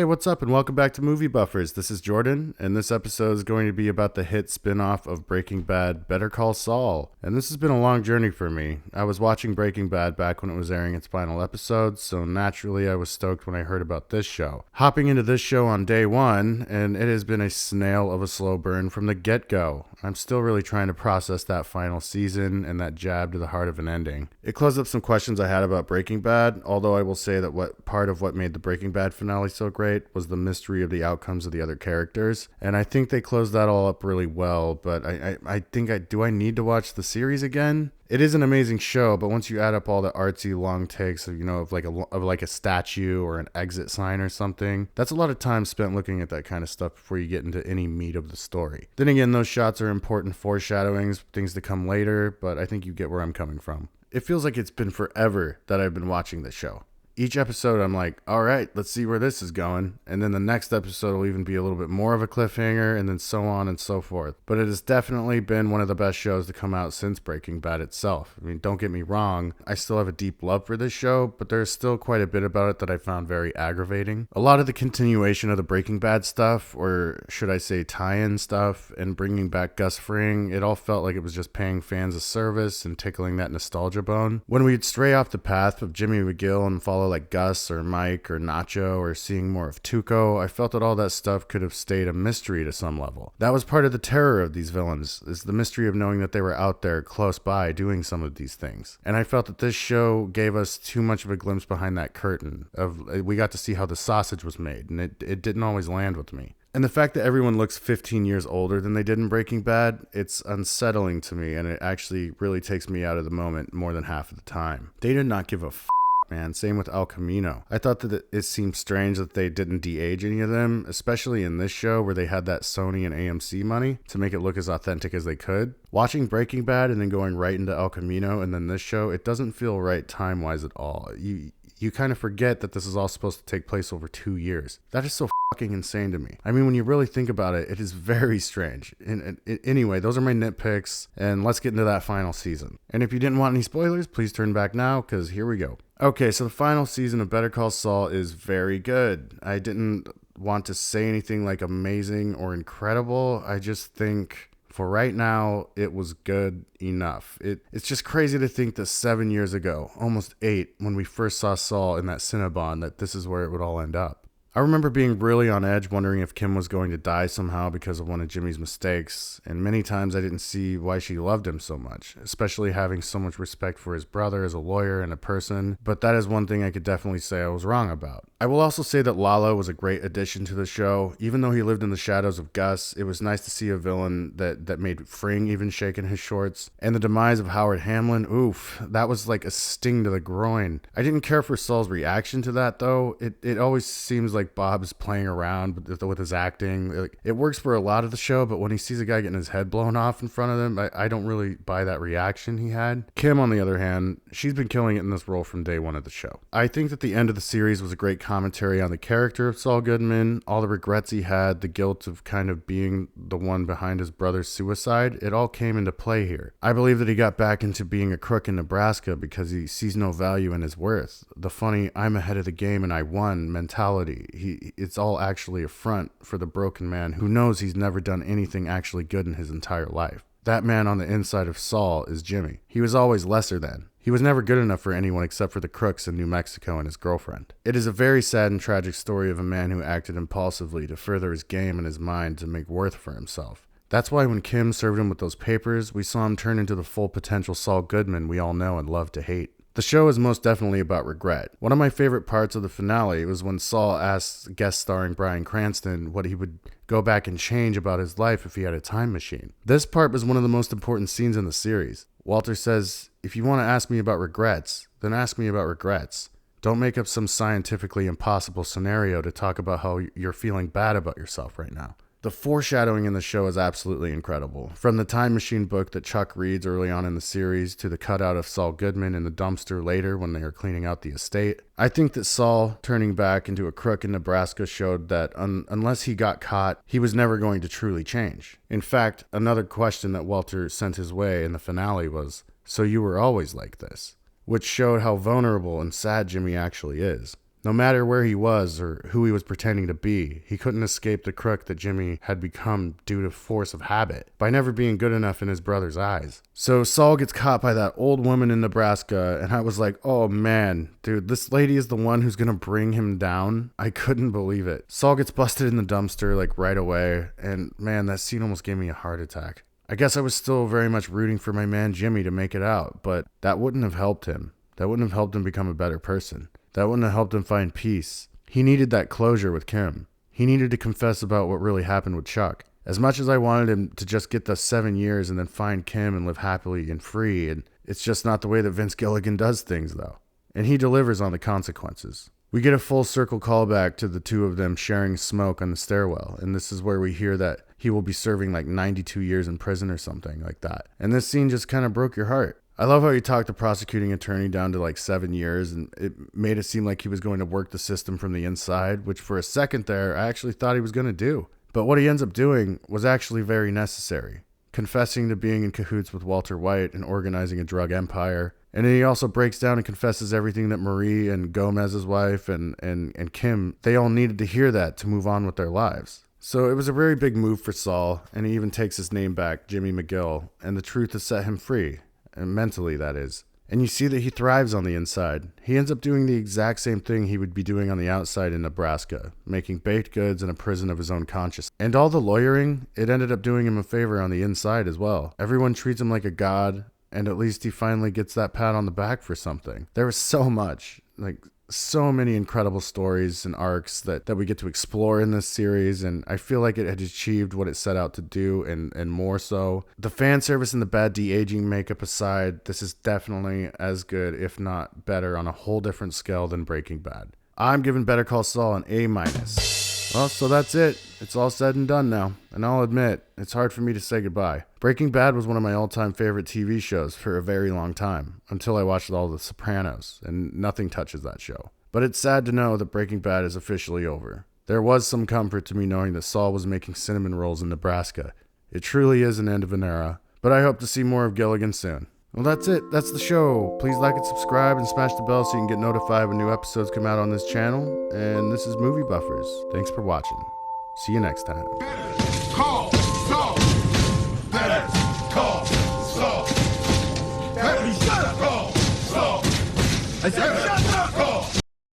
Hey, what's up, and welcome back to Movie Buffers. This is Jordan, and this episode is going to be about the hit spin-off of Breaking Bad, Better Call Saul. And this has been a long journey for me. I was watching Breaking Bad back when it was airing its final episodes, so naturally I was stoked when I heard about this show. Hopping into this show on day one, and it has been a snail of a slow burn from the get-go. I'm still really trying to process that final season and that jab to the heart of an ending. It closed up some questions I had about Breaking Bad, although I will say that part of what made the Breaking Bad finale so great was the mystery of the outcomes of the other characters, and I think they closed that all up really well. But do I need to watch the series again? It is an amazing show, but once you add up all the artsy long takes of like a statue or an exit sign or something, that's a lot of time spent looking at that kind of stuff before you get into any meat of the story. Then again, those shots are important foreshadowings, things to come later, but I think you get where I'm coming from. It feels like it's been forever that I've been watching this show. Each episode, I'm like, all right, let's see where this is going. And then the next episode will even be a little bit more of a cliffhanger, and then so on and so forth. But it has definitely been one of the best shows to come out since Breaking Bad itself. I mean, don't get me wrong, I still have a deep love for this show, but there's still quite a bit about it that I found very aggravating. A lot of the continuation of the Breaking Bad stuff, or should I say tie-in stuff, and bringing back Gus Fring, it all felt like it was just paying fans a service and tickling that nostalgia bone. When we'd stray off the path of Jimmy McGill and follow like Gus or Mike or Nacho or seeing more of Tuco, I felt that all that stuff could have stayed a mystery to some level. That was part of the terror of these villains, is the mystery of knowing that they were out there close by doing some of these things. And I felt that this show gave us too much of a glimpse behind that curtain we got to see how the sausage was made, and it didn't always land with me. And the fact that everyone looks 15 years older than they did in Breaking Bad, it's unsettling to me, and it actually really takes me out of the moment more than half of the time. They did not give a man. Same with El Camino. I thought that it seemed strange that they didn't de-age any of them, especially in this show where they had that Sony and AMC money to make it look as authentic as they could. Watching Breaking Bad and then going right into El Camino and then this show, it doesn't feel right time-wise at all. You kind of forget that this is all supposed to take place over 2 years. That is so fucking insane to me. I mean, when you really think about it, it is very strange. And anyway, those are my nitpicks, and let's get into that final season. And if you didn't want any spoilers, please turn back now, because here we go. Okay, so the final season of Better Call Saul is very good. I didn't want to say anything like amazing or incredible. I just think for right now, it was good enough. It's just crazy to think that 7 years ago, almost 8, when we first saw Saul in that Cinnabon, that this is where it would all end up. I remember being really on edge, wondering if Kim was going to die somehow because of one of Jimmy's mistakes, and many times I didn't see why she loved him so much, especially having so much respect for his brother as a lawyer and a person, but that is one thing I could definitely say I was wrong about. I will also say that Lalo was a great addition to the show. Even though he lived in the shadows of Gus, it was nice to see a villain that made Fring even shake in his shorts, and the demise of Howard Hamlin, oof, that was like a sting to the groin. I didn't care for Saul's reaction to that though. It always seems like Bob's playing around with his acting. It works for a lot of the show, but when he sees a guy getting his head blown off in front of him, I don't really buy that reaction he had. Kim, on the other hand, she's been killing it in this role from day one of the show. I think that the end of the series was a great commentary on the character of Saul Goodman, all the regrets he had, the guilt of kind of being the one behind his brother's suicide. It all came into play here. I believe that he got back into being a crook in Nebraska because he sees no value in his worth. The funny, I'm ahead of the game and I won mentality. It's all actually a front for the broken man who knows he's never done anything actually good in his entire life. That man on the inside of Saul is Jimmy. He was always lesser than. He was never good enough for anyone except for the crooks in New Mexico and his girlfriend. It is a very sad and tragic story of a man who acted impulsively to further his game and his mind to make worth for himself. That's why when Kim served him with those papers, we saw him turn into the full potential Saul Goodman we all know and love to hate. The show is most definitely about regret. One of my favorite parts of the finale was when Saul asked guest starring Bryan Cranston what he would go back and change about his life if he had a time machine. This part was one of the most important scenes in the series. Walter says, if you want to ask me about regrets, then ask me about regrets. Don't make up some scientifically impossible scenario to talk about how you're feeling bad about yourself right now. The foreshadowing in the show is absolutely incredible. From the time machine book that Chuck reads early on in the series to the cutout of Saul Goodman in the dumpster later when they are cleaning out the estate. I think that Saul turning back into a crook in Nebraska showed that unless he got caught, he was never going to truly change. In fact, another question that Walter sent his way in the finale was, so you were always like this? Which showed how vulnerable and sad Jimmy actually is. No matter where he was or who he was pretending to be, he couldn't escape the crook that Jimmy had become due to force of habit, by never being good enough in his brother's eyes. So Saul gets caught by that old woman in Nebraska, and I was like, oh man, dude, this lady is the one who's gonna bring him down. I couldn't believe it. Saul gets busted in the dumpster like right away, and man, that scene almost gave me a heart attack. I guess I was still very much rooting for my man Jimmy to make it out, but that wouldn't have helped him. That wouldn't have helped him become a better person. That wouldn't have helped him find peace. He needed that closure with Kim. He needed to confess about what really happened with Chuck. As much as I wanted him to just get the 7 years and then find Kim and live happily and free, and it's just not the way that Vince Gilligan does things, though. And he delivers on the consequences. We get a full circle callback to the two of them sharing smoke on the stairwell, and this is where we hear that he will be serving like 92 years in prison or something like that. And this scene just kind of broke your heart. I love how he talked the prosecuting attorney down to like 7 years, and it made it seem like he was going to work the system from the inside, which for a second there, I actually thought he was going to do. But what he ends up doing was actually very necessary. Confessing to being in cahoots with Walter White and organizing a drug empire. And then he also breaks down and confesses everything that Marie and Gomez's wife and Kim, they all needed to hear that to move on with their lives. So it was a very big move for Saul, and he even takes his name back, Jimmy McGill, and the truth has set him free. And mentally, that is. And you see that he thrives on the inside. He ends up doing the exact same thing he would be doing on the outside in Nebraska, making baked goods in a prison of his own conscience. And all the lawyering, it ended up doing him a favor on the inside as well. Everyone treats him like a god, and at least he finally gets that pat on the back for something. There was so much, so many incredible stories and arcs that we get to explore in this series, and I feel like it had achieved what it set out to do and more so. The fan service and the bad de-aging makeup aside, this is definitely as good, if not better, on a whole different scale than Breaking Bad. I'm giving Better Call Saul an A-. Well, so that's it. It's all said and done now, and I'll admit, it's hard for me to say goodbye. Breaking Bad was one of my all-time favorite TV shows for a very long time, until I watched all The Sopranos, and nothing touches that show. But it's sad to know that Breaking Bad is officially over. There was some comfort to me knowing that Saul was making cinnamon rolls in Nebraska. It truly is an end of an era, but I hope to see more of Gilligan soon. Well, that's it. That's the show. Please like and subscribe and smash the bell so you can get notified when new episodes come out on this channel. And this is Movie Buffers. Thanks for watching. See you next time. Better Call Saul. Better Call Saul. Better Call Saul. I said shut up.